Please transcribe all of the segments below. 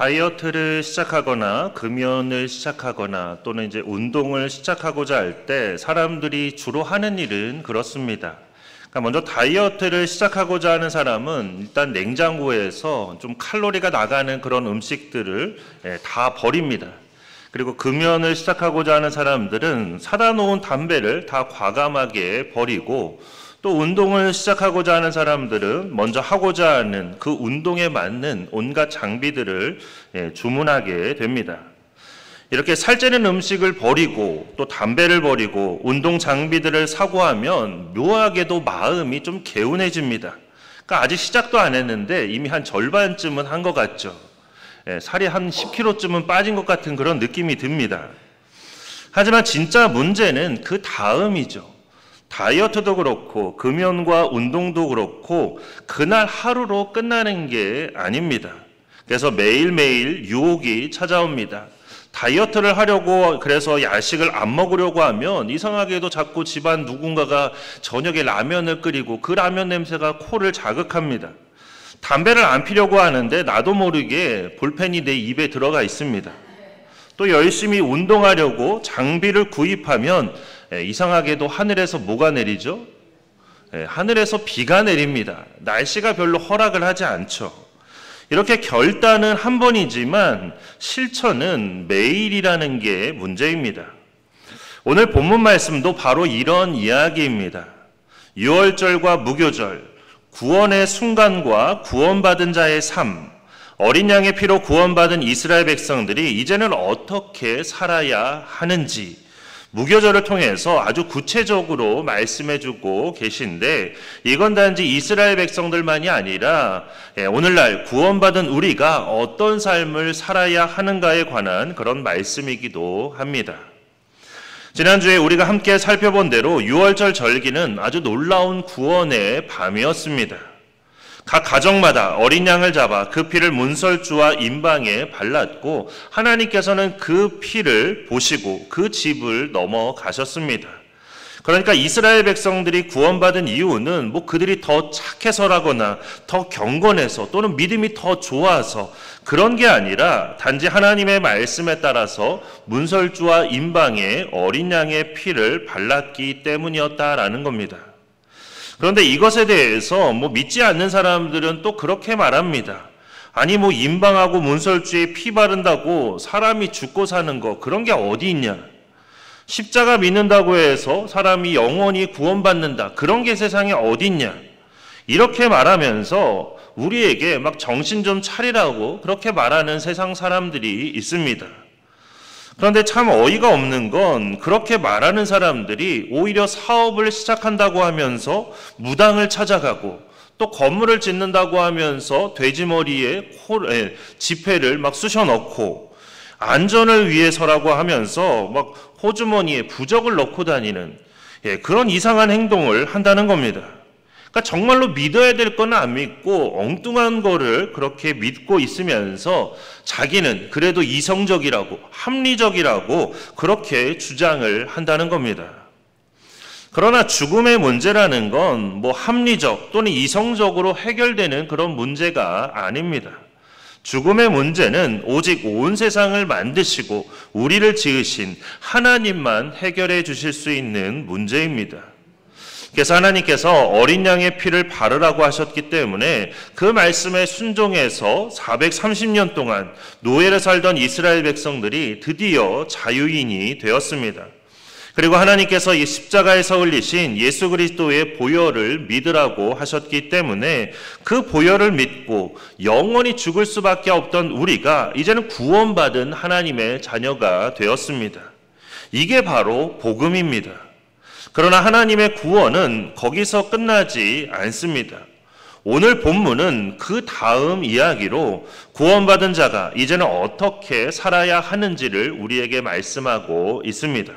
다이어트를 시작하거나 금연을 시작하거나 또는 이제 운동을 시작하고자 할 때 사람들이 주로 하는 일은 그렇습니다. 그러니까 먼저 다이어트를 시작하고자 하는 사람은 일단 냉장고에서 좀 칼로리가 나가는 그런 음식들을 다 버립니다. 그리고 금연을 시작하고자 하는 사람들은 사다 놓은 담배를 다 과감하게 버리고, 또 운동을 시작하고자 하는 사람들은 먼저 하고자 하는 그 운동에 맞는 온갖 장비들을 주문하게 됩니다. 이렇게 살찌는 음식을 버리고 또 담배를 버리고 운동 장비들을 사고 하면 묘하게도 마음이 좀 개운해집니다. 그러니까 아직 시작도 안 했는데 이미 한 절반쯤은 한 것 같죠. 살이 한 10kg쯤은 빠진 것 같은 그런 느낌이 듭니다. 하지만 진짜 문제는 그 다음이죠. 다이어트도 그렇고 금연과 운동도 그렇고 그날 하루로 끝나는 게 아닙니다. 그래서 매일매일 유혹이 찾아옵니다. 다이어트를 하려고 그래서 야식을 안 먹으려고 하면 이상하게도 자꾸 집안 누군가가 저녁에 라면을 끓이고 그 라면 냄새가 코를 자극합니다. 담배를 안 피려고 하는데 나도 모르게 볼펜이 내 입에 들어가 있습니다. 또 열심히 운동하려고 장비를 구입하면 이상하게도 하늘에서 뭐가 내리죠? 하늘에서 비가 내립니다. 날씨가 별로 허락을 하지 않죠. 이렇게 결단은 한 번이지만 실천은 매일이라는 게 문제입니다. 오늘 본문 말씀도 바로 이런 이야기입니다. 유월절과 무교절, 구원의 순간과 구원받은 자의 삶, 어린 양의 피로 구원받은 이스라엘 백성들이 이제는 어떻게 살아야 하는지 무교절을 통해서 아주 구체적으로 말씀해주고 계신데, 이건 단지 이스라엘 백성들만이 아니라 오늘날 구원받은 우리가 어떤 삶을 살아야 하는가에 관한 그런 말씀이기도 합니다. 지난주에 우리가 함께 살펴본 대로 유월절 절기는 아주 놀라운 구원의 밤이었습니다. 각 가정마다 어린 양을 잡아 그 피를 문설주와 임방에 발랐고, 하나님께서는 그 피를 보시고 그 집을 넘어가셨습니다. 그러니까 이스라엘 백성들이 구원받은 이유는 그들이 더 착해서라거나 더 경건해서 또는 믿음이 더 좋아서 그런 게 아니라 단지 하나님의 말씀에 따라서 문설주와 임방에 어린 양의 피를 발랐기 때문이었다라는 겁니다. 그런데 이것에 대해서 믿지 않는 사람들은 또 그렇게 말합니다. 아니 임방하고 문설주에 피 바른다고 사람이 죽고 사는 거 그런 게 어디 있냐? 십자가 믿는다고 해서 사람이 영원히 구원받는다 그런 게 세상에 어디 있냐? 이렇게 말하면서 우리에게 정신 좀 차리라고 그렇게 말하는 세상 사람들이 있습니다. 그런데 참 어이가 없는 건 그렇게 말하는 사람들이 오히려 사업을 시작한다고 하면서 무당을 찾아가고, 또 건물을 짓는다고 하면서 돼지머리에 지폐를 쑤셔 넣고, 안전을 위해서라고 하면서 호주머니에 부적을 넣고 다니는 그런 이상한 행동을 한다는 겁니다. 그러니까 정말로 믿어야 될 건 안 믿고 엉뚱한 거를 그렇게 믿고 있으면서 자기는 그래도 이성적이라고 합리적이라고 그렇게 주장을 한다는 겁니다. 그러나 죽음의 문제라는 건 합리적 또는 이성적으로 해결되는 그런 문제가 아닙니다. 죽음의 문제는 오직 온 세상을 만드시고 우리를 지으신 하나님만 해결해 주실 수 있는 문제입니다. 그래서 하나님께서 어린 양의 피를 바르라고 하셨기 때문에 그 말씀에 순종해서 430년 동안 노예를 살던 이스라엘 백성들이 드디어 자유인이 되었습니다. 그리고 하나님께서 이 십자가에서 흘리신 예수 그리스도의 보혈을 믿으라고 하셨기 때문에 그 보혈을 믿고 영원히 죽을 수밖에 없던 우리가 이제는 구원받은 하나님의 자녀가 되었습니다. 이게 바로 복음입니다. 그러나 하나님의 구원은 거기서 끝나지 않습니다. 오늘 본문은 그 다음 이야기로 구원받은 자가 이제는 어떻게 살아야 하는지를 우리에게 말씀하고 있습니다.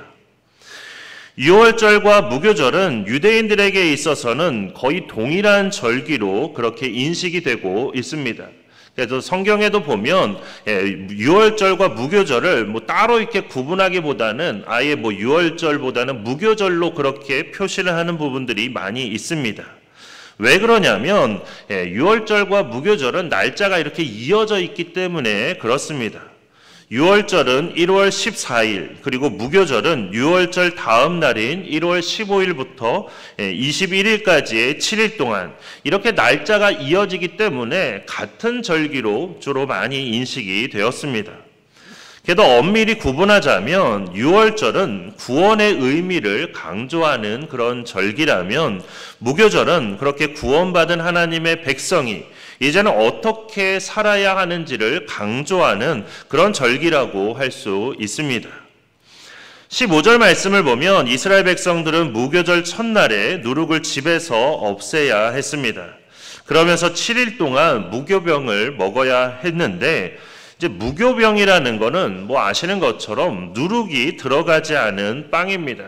유월절과 무교절은 유대인들에게 있어서는 거의 동일한 절기로 그렇게 인식이 되고 있습니다. 그래서 성경에도 보면 유월절과 무교절을 따로 이렇게 구분하기보다는 아예 유월절보다는 무교절로 그렇게 표시를 하는 부분들이 많이 있습니다. 왜 그러냐면 유월절과 무교절은 날짜가 이렇게 이어져 있기 때문에 그렇습니다. 유월절은 1월 14일, 그리고 무교절은 유월절 다음 날인 1월 15일부터 21일까지의 7일 동안 이렇게 날짜가 이어지기 때문에 같은 절기로 주로 많이 인식이 되었습니다. 그래도 엄밀히 구분하자면 유월절은 구원의 의미를 강조하는 그런 절기라면 무교절은 그렇게 구원받은 하나님의 백성이 이제는 어떻게 살아야 하는지를 강조하는 그런 절기라고 할 수 있습니다. 15절 말씀을 보면 이스라엘 백성들은 무교절 첫날에 누룩을 집에서 없애야 했습니다. 그러면서 7일 동안 무교병을 먹어야 했는데 이제 무교병이라는 거는 아시는 것처럼 누룩이 들어가지 않은 빵입니다.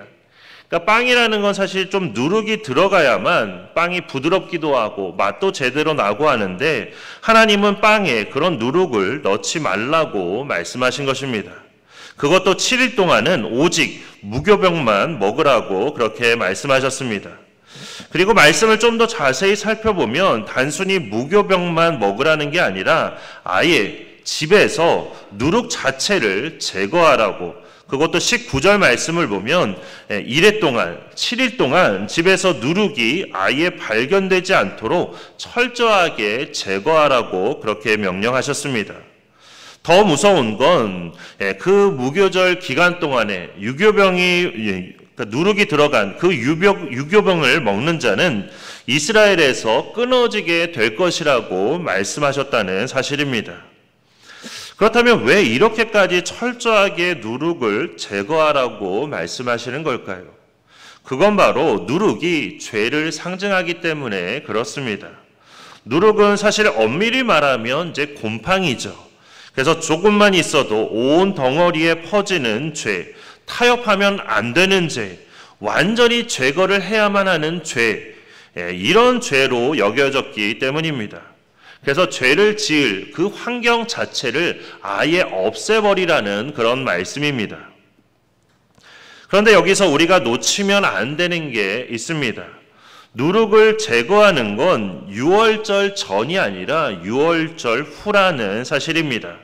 그러니까 빵이라는 건 사실 좀 누룩이 들어가야만 빵이 부드럽기도 하고 맛도 제대로 나고 하는데 하나님은 빵에 그런 누룩을 넣지 말라고 말씀하신 것입니다. 그것도 7일 동안은 오직 무교병만 먹으라고 그렇게 말씀하셨습니다. 그리고 말씀을 좀 더 자세히 살펴보면 단순히 무교병만 먹으라는 게 아니라 아예 집에서 누룩 자체를 제거하라고, 그것도 19절 말씀을 보면 7일 동안 집에서 누룩이 아예 발견되지 않도록 철저하게 제거하라고 그렇게 명령하셨습니다. 더 무서운 건 그 무교절 기간 동안에 누룩이 들어간 그 유교병을 먹는 자는 이스라엘에서 끊어지게 될 것이라고 말씀하셨다는 사실입니다. 그렇다면 왜 이렇게까지 철저하게 누룩을 제거하라고 말씀하시는 걸까요? 그건 바로 누룩이 죄를 상징하기 때문에 그렇습니다. 누룩은 사실 엄밀히 말하면 이제 곰팡이죠. 그래서 조금만 있어도 온 덩어리에 퍼지는 죄, 타협하면 안 되는 죄, 완전히 제거를 해야만 하는 죄, 이런 죄로 여겨졌기 때문입니다. 그래서 죄를 지을 그 환경 자체를 아예 없애버리라는 그런 말씀입니다. 그런데 여기서 우리가 놓치면 안 되는 게 있습니다. 누룩을 제거하는 건 유월절 전이 아니라 유월절 후라는 사실입니다.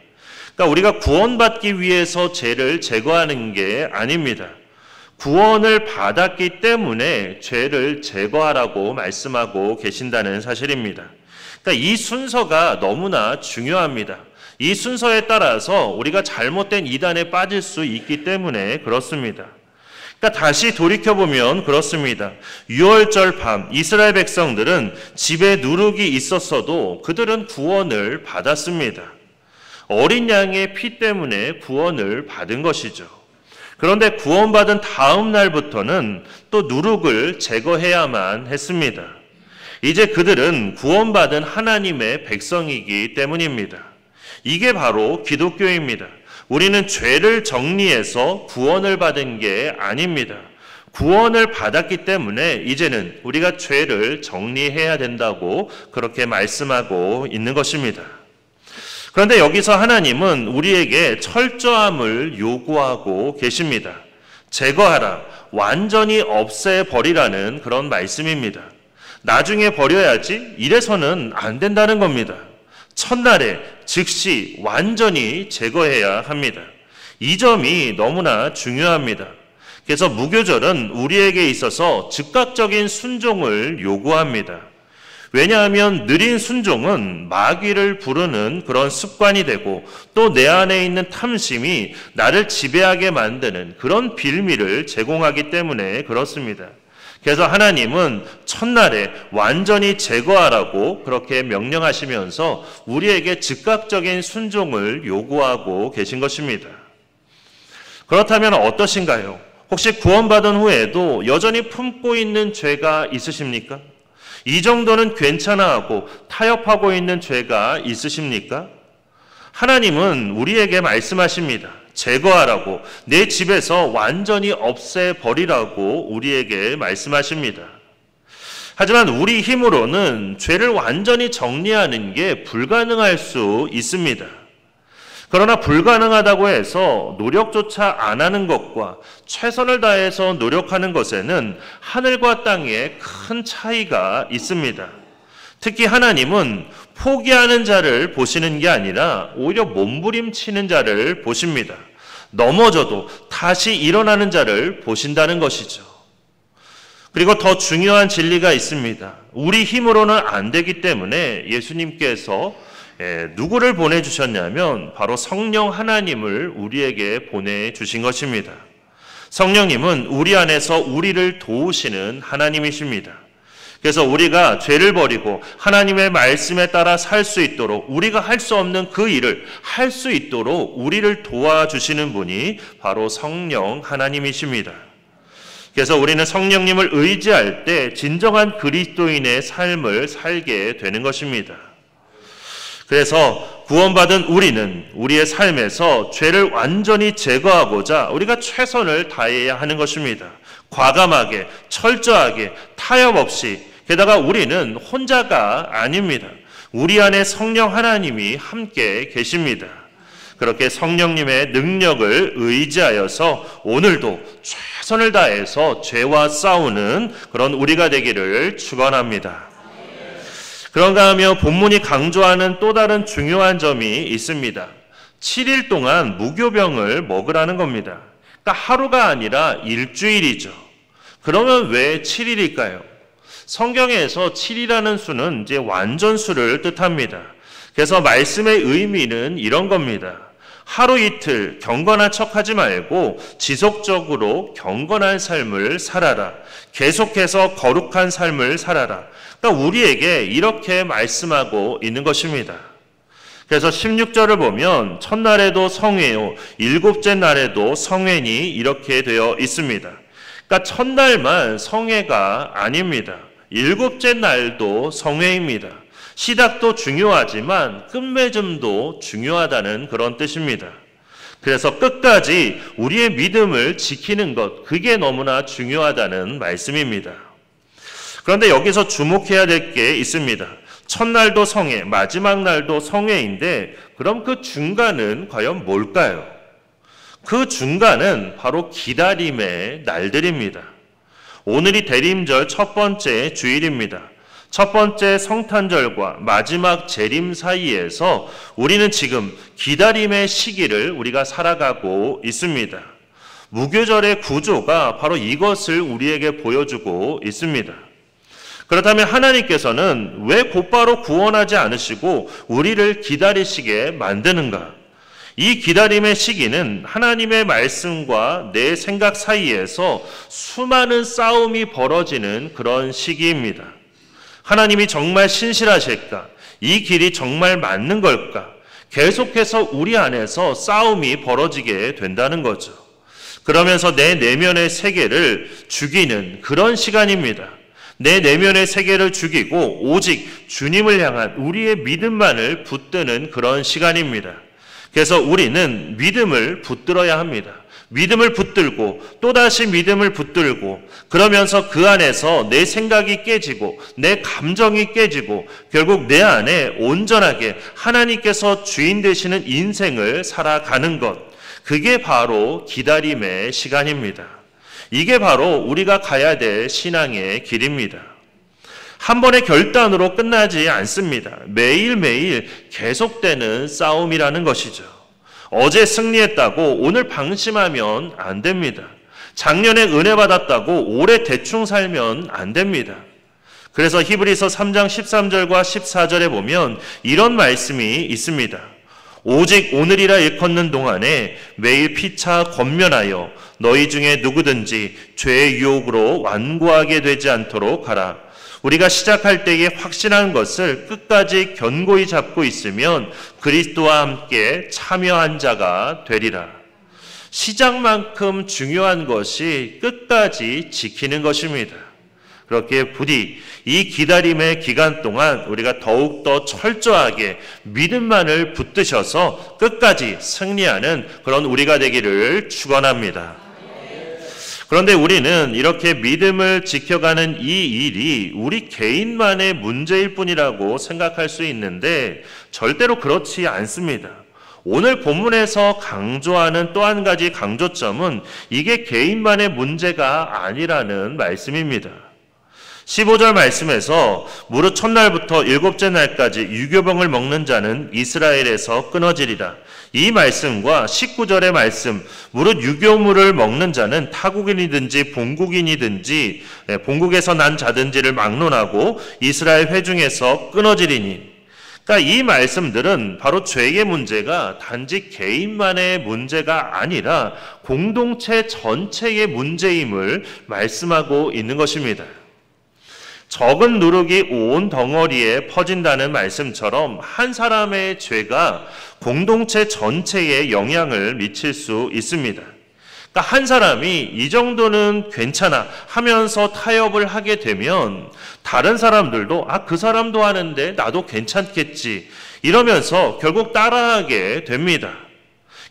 그러니까 우리가 구원받기 위해서 죄를 제거하는 게 아닙니다. 구원을 받았기 때문에 죄를 제거하라고 말씀하고 계신다는 사실입니다. 그러니까 이 순서가 너무나 중요합니다. 이 순서에 따라서 우리가 잘못된 이단에 빠질 수 있기 때문에 그렇습니다. 그러니까 다시 돌이켜보면 그렇습니다. 유월절 밤 이스라엘 백성들은 집에 누룩이 있었어도 그들은 구원을 받았습니다. 어린 양의 피 때문에 구원을 받은 것이죠. 그런데 구원받은 다음 날부터는 또 누룩을 제거해야만 했습니다. 이제 그들은 구원받은 하나님의 백성이기 때문입니다. 이게 바로 기독교입니다. 우리는 죄를 정리해서 구원을 받은 게 아닙니다. 구원을 받았기 때문에 이제는 우리가 죄를 정리해야 된다고 그렇게 말씀하고 있는 것입니다. 그런데 여기서 하나님은 우리에게 철저함을 요구하고 계십니다. 제거하라, 완전히 없애버리라는 그런 말씀입니다. 나중에 버려야지 이래서는 안 된다는 겁니다. 첫날에 즉시 완전히 제거해야 합니다. 이 점이 너무나 중요합니다. 그래서 무교절은 우리에게 있어서 즉각적인 순종을 요구합니다. 왜냐하면 느린 순종은 마귀를 부르는 그런 습관이 되고 또 내 안에 있는 탐심이 나를 지배하게 만드는 그런 빌미를 제공하기 때문에 그렇습니다. 그래서 하나님은 첫날에 완전히 제거하라고 그렇게 명령하시면서 우리에게 즉각적인 순종을 요구하고 계신 것입니다. 그렇다면 어떠신가요? 혹시 구원받은 후에도 여전히 품고 있는 죄가 있으십니까? 이 정도는 괜찮아 하고 타협하고 있는 죄가 있으십니까? 하나님은 우리에게 말씀하십니다. 제거하라고, 내 집에서 완전히 없애버리라고 우리에게 말씀하십니다. 하지만 우리 힘으로는 죄를 완전히 정리하는 게 불가능할 수 있습니다. 그러나 불가능하다고 해서 노력조차 안 하는 것과 최선을 다해서 노력하는 것에는 하늘과 땅의 큰 차이가 있습니다. 특히 하나님은 포기하는 자를 보시는 게 아니라 오히려 몸부림치는 자를 보십니다. 넘어져도 다시 일어나는 자를 보신다는 것이죠. 그리고 더 중요한 진리가 있습니다. 우리 힘으로는 안 되기 때문에 예수님께서 누구를 보내주셨냐면 바로 성령 하나님을 우리에게 보내주신 것입니다. 성령님은 우리 안에서 우리를 도우시는 하나님이십니다. 그래서 우리가 죄를 버리고 하나님의 말씀에 따라 살 수 있도록, 우리가 할 수 없는 그 일을 할 수 있도록 우리를 도와주시는 분이 바로 성령 하나님이십니다. 그래서 우리는 성령님을 의지할 때 진정한 그리스도인의 삶을 살게 되는 것입니다. 그래서 구원받은 우리는 우리의 삶에서 죄를 완전히 제거하고자 우리가 최선을 다해야 하는 것입니다. 과감하게, 철저하게, 타협 없이, 게다가 우리는 혼자가 아닙니다. 우리 안에 성령 하나님이 함께 계십니다. 그렇게 성령님의 능력을 의지하여서 오늘도 최선을 다해서 죄와 싸우는 그런 우리가 되기를 축원합니다. 그런가 하며 본문이 강조하는 또 다른 중요한 점이 있습니다. 7일 동안 무교병을 먹으라는 겁니다. 그러니까 하루가 아니라 일주일이죠. 그러면 왜 7일일까요? 성경에서 7이라는 수는 이제 완전수를 뜻합니다. 그래서 말씀의 의미는 이런 겁니다. 하루 이틀 경건한 척하지 말고 지속적으로 경건한 삶을 살아라. 계속해서 거룩한 삶을 살아라. 그러니까 우리에게 이렇게 말씀하고 있는 것입니다. 그래서 16절을 보면 첫날에도 성회요, 일곱째 날에도 성회니 이렇게 되어 있습니다. 그러니까 첫날만 성회가 아닙니다. 일곱째 날도 성회입니다. 시작도 중요하지만 끝맺음도 중요하다는 그런 뜻입니다. 그래서 끝까지 우리의 믿음을 지키는 것, 그게 너무나 중요하다는 말씀입니다. 그런데 여기서 주목해야 될 게 있습니다. 첫날도 성회, 마지막 날도 성회인데 그럼 그 중간은 과연 뭘까요? 그 중간은 바로 기다림의 날들입니다. 오늘이 대림절 첫 번째 주일입니다. 첫 번째 성탄절과 마지막 재림 사이에서 우리는 지금 기다림의 시기를 우리가 살아가고 있습니다. 무교절의 구조가 바로 이것을 우리에게 보여주고 있습니다. 그렇다면 하나님께서는 왜 곧바로 구원하지 않으시고 우리를 기다리시게 만드는가? 이 기다림의 시기는 하나님의 말씀과 내 생각 사이에서 수많은 싸움이 벌어지는 그런 시기입니다. 하나님이 정말 신실하실까? 이 길이 정말 맞는 걸까? 계속해서 우리 안에서 싸움이 벌어지게 된다는 거죠. 그러면서 내 내면의 세계를 죽이는 그런 시간입니다. 내 내면의 세계를 죽이고 오직 주님을 향한 우리의 믿음만을 붙드는 그런 시간입니다. 그래서 우리는 믿음을 붙들어야 합니다. 믿음을 붙들고 또다시 믿음을 붙들고 그러면서 그 안에서 내 생각이 깨지고 내 감정이 깨지고 결국 내 안에 온전하게 하나님께서 주인 되시는 인생을 살아가는 것, 그게 바로 기다림의 시간입니다. 이게 바로 우리가 가야 될 신앙의 길입니다. 한 번의 결단으로 끝나지 않습니다. 매일매일 계속되는 싸움이라는 것이죠. 어제 승리했다고 오늘 방심하면 안 됩니다. 작년에 은혜 받았다고 올해 대충 살면 안 됩니다. 그래서 히브리서 3장 13절과 14절에 보면 이런 말씀이 있습니다. 오직 오늘이라 일컫는 동안에 매일 피차 권면하여 너희 중에 누구든지 죄의 유혹으로 완고하게 되지 않도록 하라. 우리가 시작할 때에 확신한 것을 끝까지 견고히 잡고 있으면 그리스도와 함께 참여한 자가 되리라. 시작만큼 중요한 것이 끝까지 지키는 것입니다. 그렇게 부디 이 기다림의 기간 동안 우리가 더욱더 철저하게 믿음만을 붙드셔서 끝까지 승리하는 그런 우리가 되기를 축원합니다. 그런데 우리는 이렇게 믿음을 지켜가는 이 일이 우리 개인만의 문제일 뿐이라고 생각할 수 있는데 절대로 그렇지 않습니다. 오늘 본문에서 강조하는 또 한 가지 강조점은 이게 개인만의 문제가 아니라는 말씀입니다. 15절 말씀에서 무릇 첫날부터 일곱째 날까지 유교병을 먹는 자는 이스라엘에서 끊어지리라. 이 말씀과 19절의 말씀, 무릇 유교물을 먹는 자는 타국인이든지 본국인이든지 본국에서 난 자든지를 막론하고 이스라엘 회중에서 끊어지리니. 그러니까 이 말씀들은 바로 죄의 문제가 단지 개인만의 문제가 아니라 공동체 전체의 문제임을 말씀하고 있는 것입니다. 적은 누룩이 온 덩어리에 퍼진다는 말씀처럼 한 사람의 죄가 공동체 전체에 영향을 미칠 수 있습니다. 그러니까 한 사람이 이 정도는 괜찮아 하면서 타협을 하게 되면 다른 사람들도 그 사람도 하는데 나도 괜찮겠지 이러면서 결국 따라하게 됩니다.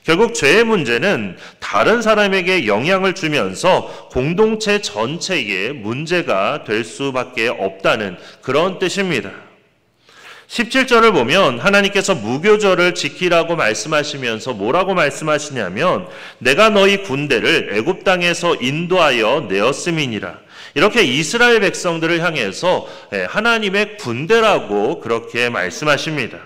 결국 죄의 문제는 다른 사람에게 영향을 주면서 공동체 전체의 문제가 될 수밖에 없다는 그런 뜻입니다. 17절을 보면 하나님께서 무교절을 지키라고 말씀하시면서 뭐라고 말씀하시냐면 내가 너희 군대를 애굽 땅에서 인도하여 내었음이니라. 이렇게 이스라엘 백성들을 향해서 하나님의 군대라고 그렇게 말씀하십니다.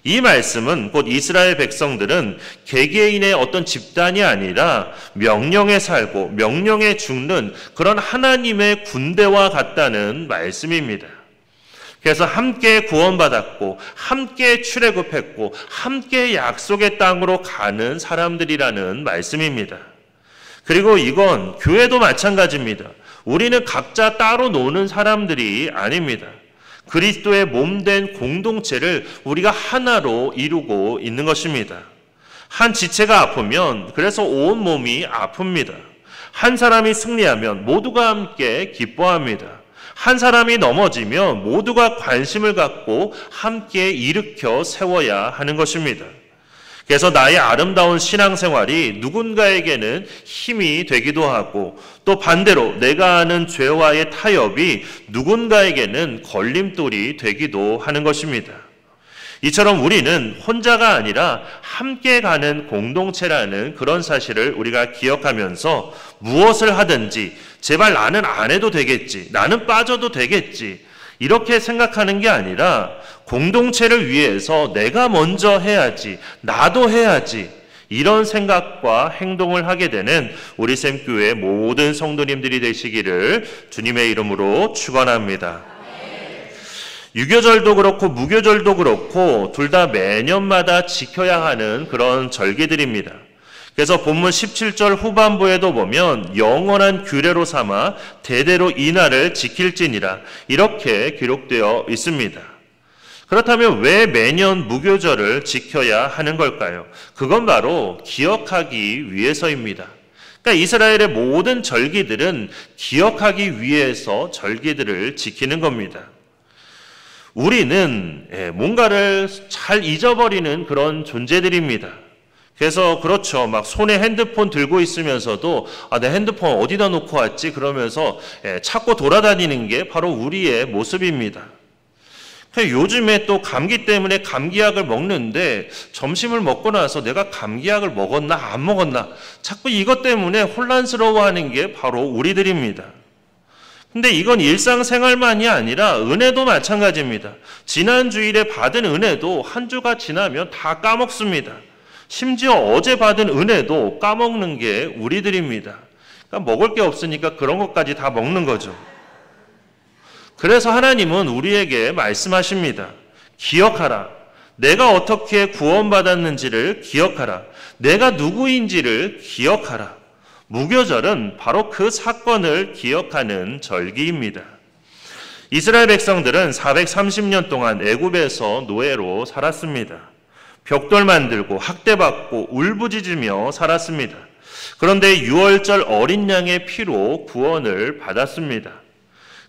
이 말씀은 곧 이스라엘 백성들은 개개인의 어떤 집단이 아니라 명령에 살고 명령에 죽는 그런 하나님의 군대와 같다는 말씀입니다. 그래서 함께 구원받았고 함께 출애굽했고 함께 약속의 땅으로 가는 사람들이라는 말씀입니다. 그리고 이건 교회도 마찬가지입니다. 우리는 각자 따로 노는 사람들이 아닙니다. 그리스도의 몸된 공동체를 우리가 하나로 이루고 있는 것입니다. 한 지체가 아프면 그래서 온 몸이 아픕니다. 한 사람이 승리하면 모두가 함께 기뻐합니다. 한 사람이 넘어지면 모두가 관심을 갖고 함께 일으켜 세워야 하는 것입니다. 그래서 나의 아름다운 신앙생활이 누군가에게는 힘이 되기도 하고 또 반대로 내가 아는 죄와의 타협이 누군가에게는 걸림돌이 되기도 하는 것입니다. 이처럼 우리는 혼자가 아니라 함께 가는 공동체라는 그런 사실을 우리가 기억하면서 무엇을 하든지 제발 나는 안 해도 되겠지, 나는 빠져도 되겠지 이렇게 생각하는 게 아니라 공동체를 위해서 내가 먼저 해야지, 나도 해야지 이런 생각과 행동을 하게 되는 우리 샘교회 모든 성도님들이 되시기를 주님의 이름으로 축원합니다. 유교절도 그렇고 무교절도 그렇고 둘 다 매년마다 지켜야 하는 그런 절기들입니다. 그래서 본문 17절 후반부에도 보면 영원한 규례로 삼아 대대로 이 날을 지킬지니라 이렇게 기록되어 있습니다. 그렇다면 왜 매년 무교절을 지켜야 하는 걸까요? 그건 바로 기억하기 위해서입니다. 그러니까 이스라엘의 모든 절기들은 기억하기 위해서 절기들을 지키는 겁니다. 우리는 뭔가를 잘 잊어버리는 그런 존재들입니다. 그래서 그렇죠. 막 손에 핸드폰 들고 있으면서도 내 핸드폰 어디다 놓고 왔지? 그러면서 찾고 돌아다니는 게 바로 우리의 모습입니다. 요즘에 또 감기 때문에 감기약을 먹는데 점심을 먹고 나서 내가 감기약을 먹었나 안 먹었나 자꾸 이것 때문에 혼란스러워하는 게 바로 우리들입니다. 근데 이건 일상생활만이 아니라 은혜도 마찬가지입니다. 지난 주일에 받은 은혜도 한 주가 지나면 다 까먹습니다. 심지어 어제 받은 은혜도 까먹는 게 우리들입니다. 그러니까 먹을 게 없으니까 그런 것까지 다 먹는 거죠. 그래서 하나님은 우리에게 말씀하십니다. 기억하라. 내가 어떻게 구원받았는지를 기억하라. 내가 누구인지를 기억하라. 무교절은 바로 그 사건을 기억하는 절기입니다. 이스라엘 백성들은 430년 동안 애굽에서 노예로 살았습니다. 벽돌 만들고 학대받고 울부짖으며 살았습니다. 그런데 유월절 어린 양의 피로 구원을 받았습니다.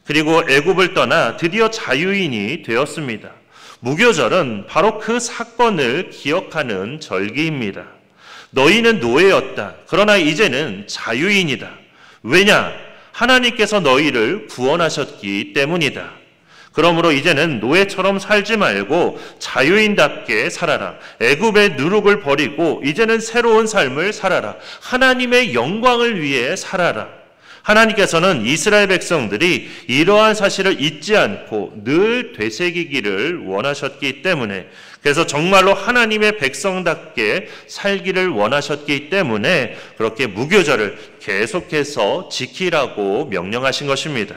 그리고 애굽을 떠나 드디어 자유인이 되었습니다. 무교절은 바로 그 사건을 기억하는 절기입니다. 너희는 노예였다. 그러나 이제는 자유인이다. 왜냐? 하나님께서 너희를 구원하셨기 때문이다. 그러므로 이제는 노예처럼 살지 말고 자유인답게 살아라. 애굽의 누룩을 버리고 이제는 새로운 삶을 살아라. 하나님의 영광을 위해 살아라. 하나님께서는 이스라엘 백성들이 이러한 사실을 잊지 않고 늘 되새기기를 원하셨기 때문에, 그래서 정말로 하나님의 백성답게 살기를 원하셨기 때문에 그렇게 무교절을 계속해서 지키라고 명령하신 것입니다.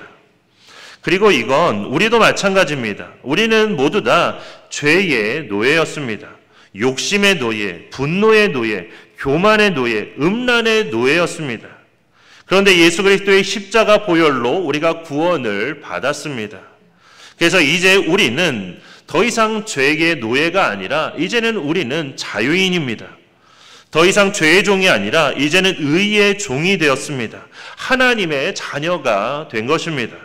그리고 이건 우리도 마찬가지입니다. 우리는 모두 다 죄의 노예였습니다. 욕심의 노예, 분노의 노예, 교만의 노예, 음란의 노예였습니다. 그런데 예수 그리스도의 십자가 보혈로 우리가 구원을 받았습니다. 그래서 이제 우리는 더 이상 죄의 노예가 아니라 이제는 우리는 자유인입니다. 더 이상 죄의 종이 아니라 이제는 의의 종이 되었습니다. 하나님의 자녀가 된 것입니다.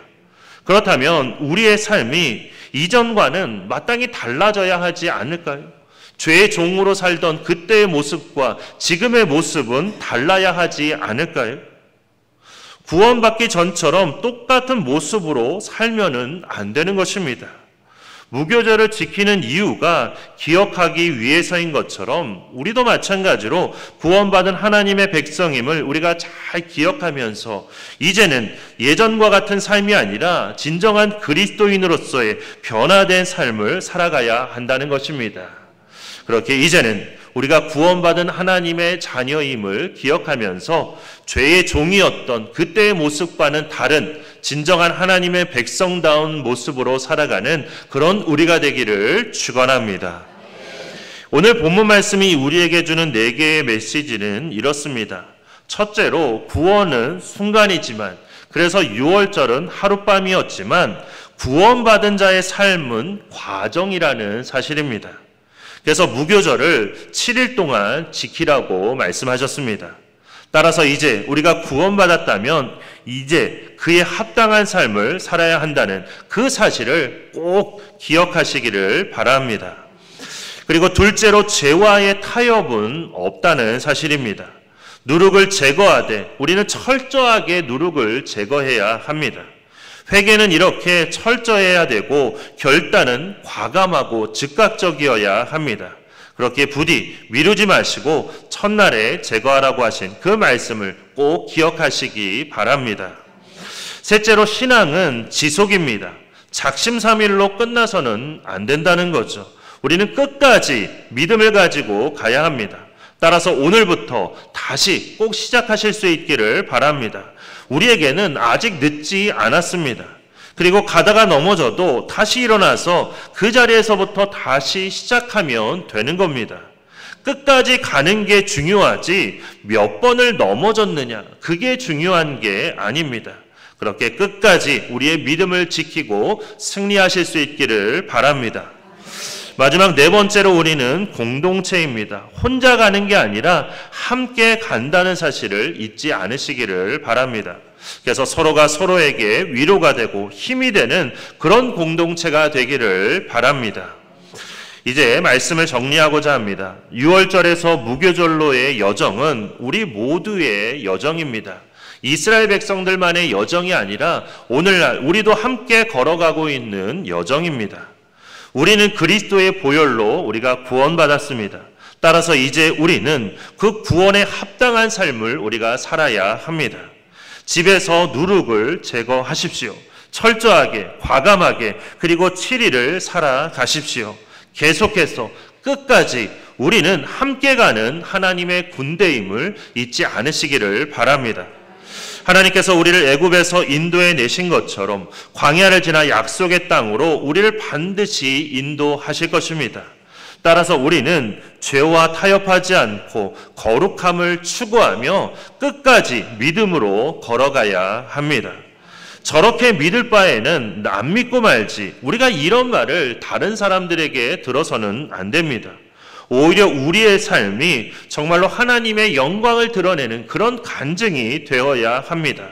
그렇다면 우리의 삶이 이전과는 마땅히 달라져야 하지 않을까요? 죄의 종으로 살던 그때의 모습과 지금의 모습은 달라야 하지 않을까요? 구원받기 전처럼 똑같은 모습으로 살면은 안 되는 것입니다. 무교절을 지키는 이유가 기억하기 위해서인 것처럼 우리도 마찬가지로 구원받은 하나님의 백성임을 우리가 잘 기억하면서 이제는 예전과 같은 삶이 아니라 진정한 그리스도인으로서의 변화된 삶을 살아가야 한다는 것입니다. 그렇게 이제는 우리가 구원받은 하나님의 자녀임을 기억하면서 죄의 종이었던 그때의 모습과는 다른 진정한 하나님의 백성다운 모습으로 살아가는 그런 우리가 되기를 축원합니다. 오늘 본문 말씀이 우리에게 주는 4개의 메시지는 이렇습니다. 첫째로 구원은 순간이지만, 그래서 6월절은 하룻밤이었지만 구원받은 자의 삶은 과정이라는 사실입니다. 그래서 무교절을 7일 동안 지키라고 말씀하셨습니다. 따라서 이제 우리가 구원받았다면 이제 그에 합당한 삶을 살아야 한다는 그 사실을 꼭 기억하시기를 바랍니다. 그리고 둘째로 죄와의 타협은 없다는 사실입니다. 누룩을 제거하되 우리는 철저하게 누룩을 제거해야 합니다. 회개는 이렇게 철저해야 되고 결단은 과감하고 즉각적이어야 합니다. 그렇게 부디 미루지 마시고 첫날에 제거하라고 하신 그 말씀을 꼭 기억하시기 바랍니다. 셋째로 신앙은 지속입니다. 작심삼일로 끝나서는 안 된다는 거죠. 우리는 끝까지 믿음을 가지고 가야 합니다. 따라서 오늘부터 다시 꼭 시작하실 수 있기를 바랍니다. 우리에게는 아직 늦지 않았습니다. 그리고 가다가 넘어져도 다시 일어나서 그 자리에서부터 다시 시작하면 되는 겁니다. 끝까지 가는 게 중요하지 몇 번을 넘어졌느냐, 그게 중요한 게 아닙니다. 그렇게 끝까지 우리의 믿음을 지키고 승리하실 수 있기를 바랍니다. 마지막 4번째로 우리는 공동체입니다. 혼자 가는 게 아니라 함께 간다는 사실을 잊지 않으시기를 바랍니다. 그래서 서로가 서로에게 위로가 되고 힘이 되는 그런 공동체가 되기를 바랍니다. 이제 말씀을 정리하고자 합니다. 6월절에서 무교절로의 여정은 우리 모두의 여정입니다. 이스라엘 백성들만의 여정이 아니라 오늘날 우리도 함께 걸어가고 있는 여정입니다. 우리는 그리스도의 보혈로 우리가 구원받았습니다. 따라서 이제 우리는 그 구원에 합당한 삶을 우리가 살아야 합니다. 집에서 누룩을 제거하십시오. 철저하게, 과감하게, 그리고 7일을 살아가십시오. 계속해서 끝까지 우리는 함께 가는 하나님의 군대임을 잊지 않으시기를 바랍니다. 하나님께서 우리를 애굽에서 인도해 내신 것처럼 광야를 지나 약속의 땅으로 우리를 반드시 인도하실 것입니다. 따라서 우리는 죄와 타협하지 않고 거룩함을 추구하며 끝까지 믿음으로 걸어가야 합니다. 저렇게 믿을 바에는 안 믿고 말지, 우리가 이런 말을 다른 사람들에게 들어서는 안 됩니다. 오히려 우리의 삶이 정말로 하나님의 영광을 드러내는 그런 간증이 되어야 합니다.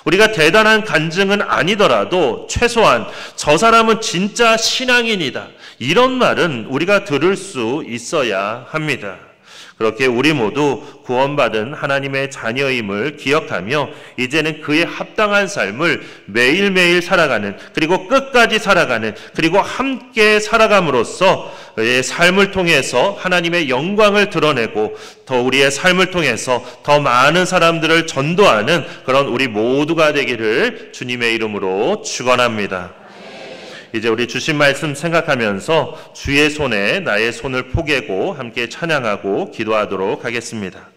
우리가 대단한 간증은 아니더라도 최소한 저 사람은 진짜 신앙인이다, 이런 말은 우리가 들을 수 있어야 합니다. 그렇게 우리 모두 구원받은 하나님의 자녀임을 기억하며 이제는 그에 합당한 삶을 매일매일 살아가는, 그리고 끝까지 살아가는, 그리고 함께 살아감으로써 의 삶을 통해서 하나님의 영광을 드러내고 더 우리의 삶을 통해서 더 많은 사람들을 전도하는 그런 우리 모두가 되기를 주님의 이름으로 축원합니다. 이제 우리 주신 말씀 생각하면서 주의 손에 나의 손을 포개고 함께 찬양하고 기도하도록 하겠습니다.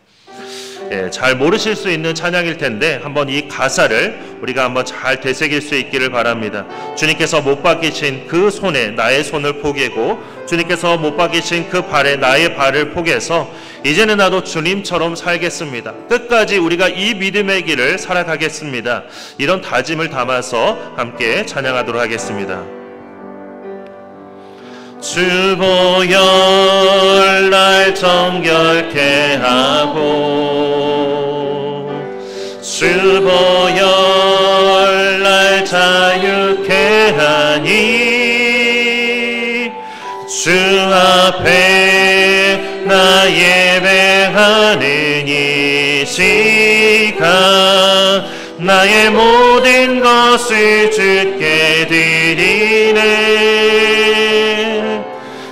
잘 모르실 수 있는 찬양일 텐데 한번 이 가사를 우리가 한번 잘 되새길 수 있기를 바랍니다. 주님께서 못 박히신 그 손에 나의 손을 포개고 주님께서 못 박히신 그 발에 나의 발을 포개서 이제는 나도 주님처럼 살겠습니다. 끝까지 우리가 이 믿음의 길을 살아가겠습니다. 이런 다짐을 담아서 함께 찬양하도록 하겠습니다. 주 보혈 날 정결케 하고 주 보혈 날 자유케 하니 주 앞에 나 예배하는 이 시간 나의 모든 것을 주께 드리네.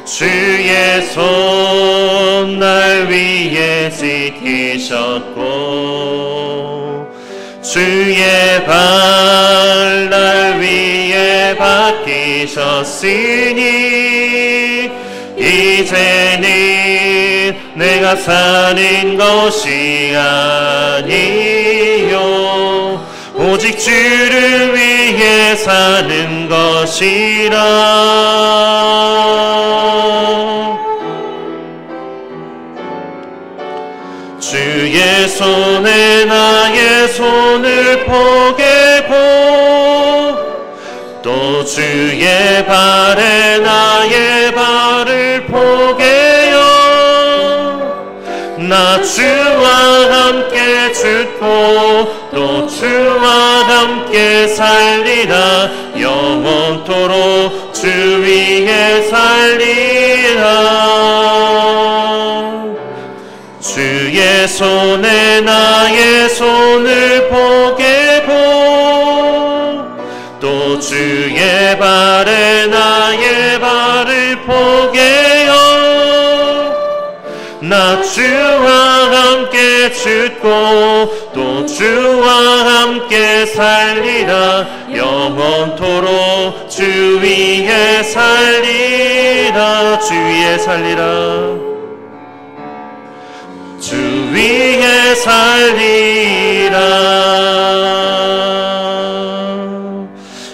주의 손 날 위에 지키셨고 주의 발 날 위에 박히셨으니 이제는 내가 사는 것이 아니요 오직 주를 위해 사는 것이라. 주의 손에 나의 손을 포개고 또 주의 발에 나의 발을 포개요 나 주와 함께 죽고 또 주와 함께 살리라 영원토록 주 위에 살리라. 주의 손에 나의 손을 포개고 또 주의 발에 나의 발을 포개요 나 주와 함께 죽고 또 주와 함께 살리라 영원토록 주 위에 살리라. 주 위에 살리라. 주 위에 살리라.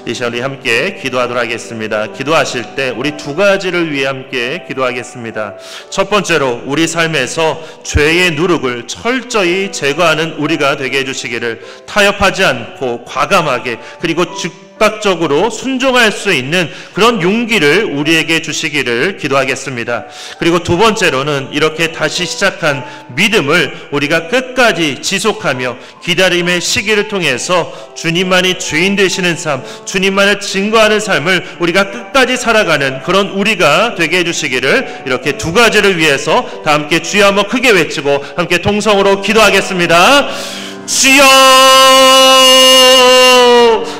이 시간 우리 함께 기도하도록 하겠습니다. 기도하실 때 우리 두 가지를 위해 함께 기도하겠습니다. 첫 번째로 우리 삶에서 죄의 누룩을 철저히 제거하는 우리가 되게 해주시기를, 타협하지 않고 과감하게 그리고 즉각적으로 순종할 수 있는 그런 용기를 우리에게 주시기를 기도하겠습니다. 그리고 두 번째로는 이렇게 다시 시작한 믿음을 우리가 끝까지 지속하며 기다림의 시기를 통해서 주님만이 주인 되시는 삶, 주님만을 증거하는 삶을 우리가 끝까지 살아가는 그런 우리가 되게 해주시기를, 이렇게 두 가지를 위해서 다 함께 주여 한번 크게 외치고 함께 통성으로 기도하겠습니다. 주여!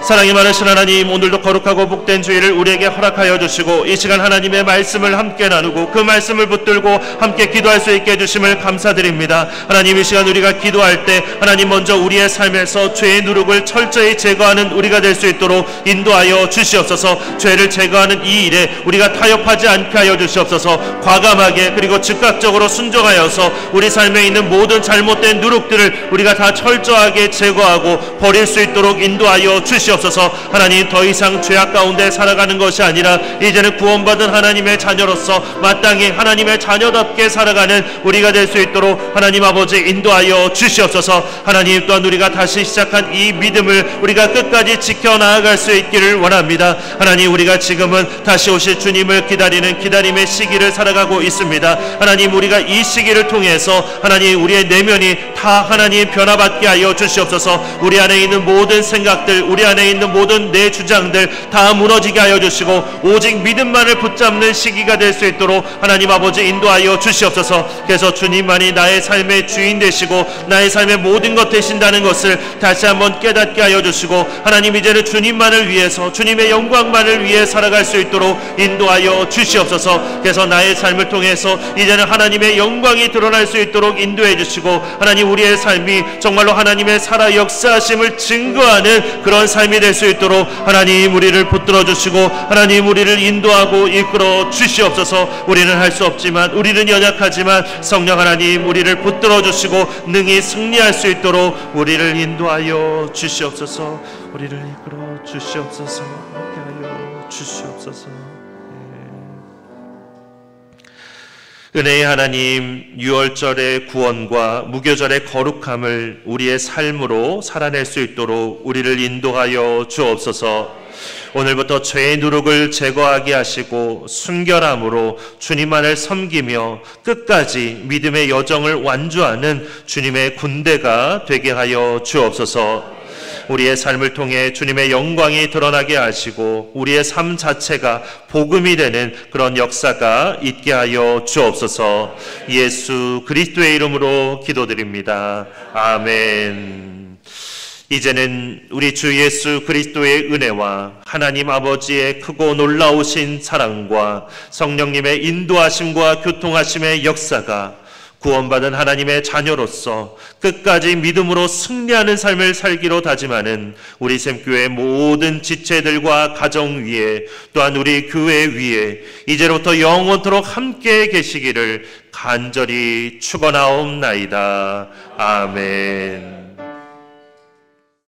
사랑이 많으신 하나님, 오늘도 거룩하고 복된 주일을 우리에게 허락하여 주시고 이 시간 하나님의 말씀을 함께 나누고 그 말씀을 붙들고 함께 기도할 수 있게 해주심을 감사드립니다. 하나님, 이 시간 우리가 기도할 때 하나님 먼저 우리의 삶에서 죄의 누룩을 철저히 제거하는 우리가 될 수 있도록 인도하여 주시옵소서. 죄를 제거하는 이 일에 우리가 타협하지 않게 하여 주시옵소서. 과감하게 그리고 즉각적으로 순종하여서 우리 삶에 있는 모든 잘못된 누룩들을 우리가 다 철저하게 제거하고 버릴 수 있도록 인도하여 주시옵소서. 하나님, 더 이상 죄악 가운데 살아가는 것이 아니라 이제는 구원받은 하나님의 자녀로서 마땅히 하나님의 자녀답게 살아가는 우리가 될 수 있도록 하나님 아버지 인도하여 주시옵소서. 하나님, 또한 우리가 다시 시작한 이 믿음을 우리가 끝까지 지켜나아갈 수 있기를 원합니다. 하나님, 우리가 지금은 다시 오실 주님을 기다리는 기다림의 시기를 살아가고 있습니다. 하나님, 우리가 이 시기를 통해서 하나님 우리의 내면이 다 하나님 변화받게 하여 주시옵소서. 우리 안에 있는 모든 생각들, 우리 안에 안에 있는 모든 내 주장들 다 무너지게 하여 주시고 오직 믿음만을 붙잡는 시기가 될 수 있도록 하나님 아버지 인도하여 주시옵소서. 그래서 주님만이 나의 삶의 주인 되시고 나의 삶의 모든 것 되신다는 것을 다시 한번 깨닫게 하여 주시고, 하나님 이제는 주님만을 위해서 주님의 영광만을 위해 살아갈 수 있도록 인도하여 주시옵소서. 그래서 나의 삶을 통해서 이제는 하나님의 영광이 드러날 수 있도록 인도해 주시고, 하나님 우리의 삶이 정말로 하나님의 살아 역사하심을 증거하는 그런 삶이 될 수 있도록 하나님 우리를 붙들어 주시고 하나님 우리를 인도하고 이끌어 주시옵소서. 우리는 할 수 없지만, 우리는 연약하지만 성령 하나님 우리를 붙들어 주시고 능히 승리할 수 있도록 우리를 인도하여 주시옵소서. 우리를 이끌어 주시옵소서. 함께 하여 주시옵소서. 은혜의 하나님, 유월절의 구원과 무교절의 거룩함을 우리의 삶으로 살아낼 수 있도록 우리를 인도하여 주옵소서. 오늘부터 죄의 누룩을 제거하게 하시고 순결함으로 주님만을 섬기며 끝까지 믿음의 여정을 완주하는 주님의 군대가 되게 하여 주옵소서. 우리의 삶을 통해 주님의 영광이 드러나게 하시고 우리의 삶 자체가 복음이 되는 그런 역사가 있게 하여 주옵소서. 예수 그리스도의 이름으로 기도드립니다. 아멘. 이제는 우리 주 예수 그리스도의 은혜와 하나님 아버지의 크고 놀라우신 사랑과 성령님의 인도하심과 교통하심의 역사가 구원받은 하나님의 자녀로서 끝까지 믿음으로 승리하는 삶을 살기로 다짐하는 우리 샘교회 모든 지체들과 가정 위에, 또한 우리 교회 위에 이제로부터 영원토록 함께 계시기를 간절히 축원하옵나이다. 아멘.